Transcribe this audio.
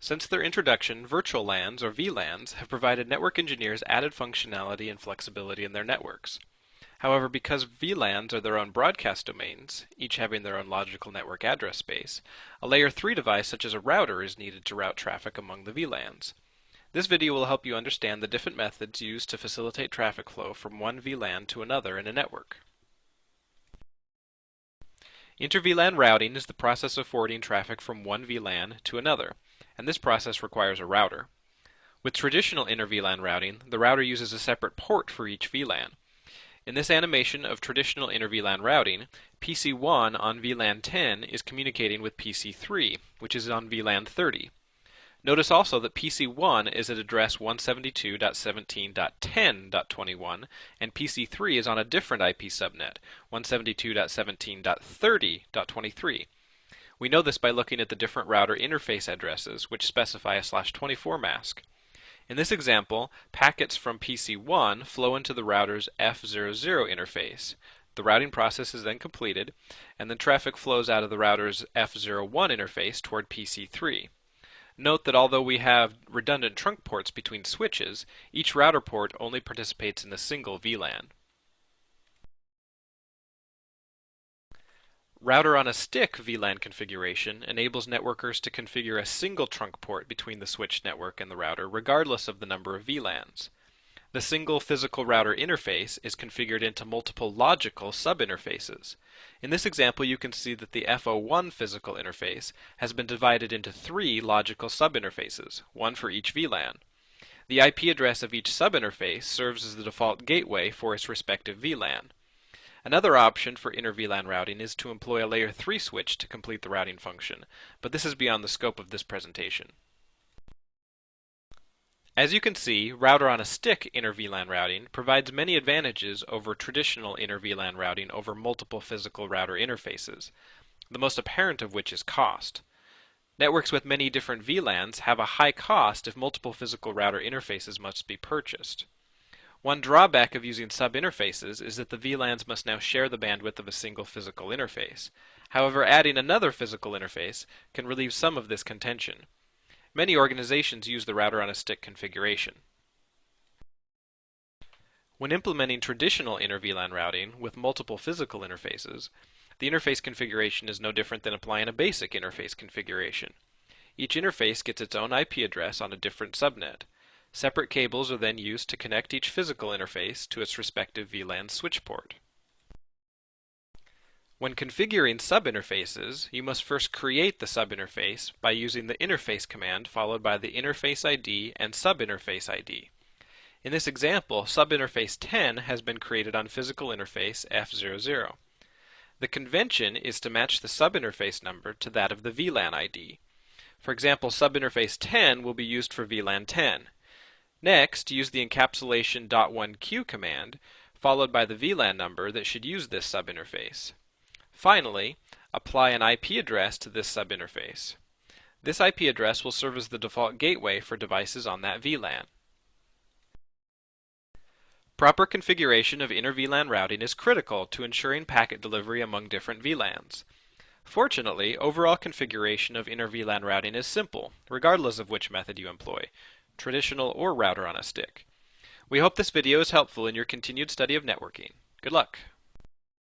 Since their introduction, virtual LANs, or VLANs, have provided network engineers added functionality and flexibility in their networks. However, because VLANs are their own broadcast domains, each having their own logical network address space, a Layer 3 device such as a router is needed to route traffic among the VLANs. This video will help you understand the different methods used to facilitate traffic flow from one VLAN to another in a network. Inter-vlan routing is the process of forwarding traffic from one VLAN to another, and this process requires a router. With traditional inter-vlan routing, the router uses a separate port for each VLAN. In this animation of traditional inter-vlan routing, PC1 on VLAN 10 is communicating with PC3, which is on VLAN 30. Notice also that PC1 is at address 172.17.10.21, and PC3 is on a different IP subnet, 172.17.30.23. We know this by looking at the different router interface addresses, which specify a /24 mask. In this example, packets from PC1 flow into the router's F00 interface. The routing process is then completed, and then traffic flows out of the router's F01 interface toward PC3. Note that although we have redundant trunk ports between switches, each router port only participates in a single VLAN. Router on a stick VLAN configuration enables networkers to configure a single trunk port between the switch network and the router regardless of the number of VLANs. The single physical router interface is configured into multiple logical subinterfaces. In this example, you can see that the F01 physical interface has been divided into 3 logical subinterfaces, one for each VLAN. The IP address of each subinterface serves as the default gateway for its respective VLAN. Another option for inter-VLAN routing is to employ a Layer 3 switch to complete the routing function, but this is beyond the scope of this presentation. As you can see, router on a stick inter-VLAN routing provides many advantages over traditional inter-VLAN routing over multiple physical router interfaces, the most apparent of which is cost. Networks with many different VLANs have a high cost if multiple physical router interfaces must be purchased. One drawback of using sub-interfaces is that the VLANs must now share the bandwidth of a single physical interface. However, adding another physical interface can relieve some of this contention. Many organizations use the router on a stick configuration. When implementing traditional inter-VLAN routing with multiple physical interfaces, the interface configuration is no different than applying a basic interface configuration. Each interface gets its own IP address on a different subnet. Separate cables are then used to connect each physical interface to its respective VLAN switch port. When configuring subinterfaces, you must first create the subinterface by using the interface command followed by the interface ID and subinterface ID. In this example, subinterface 10 has been created on physical interface F00. The convention is to match the subinterface number to that of the VLAN ID. For example, subinterface 10 will be used for VLAN 10. Next, use the encapsulation .1q command followed by the VLAN number that should use this subinterface. Finally, apply an IP address to this subinterface. This IP address will serve as the default gateway for devices on that VLAN. Proper configuration of inter-VLAN routing is critical to ensuring packet delivery among different VLANs. Fortunately, overall configuration of inter-VLAN routing is simple, regardless of which method you employ, traditional or router on a stick. We hope this video is helpful in your continued study of networking. Good luck!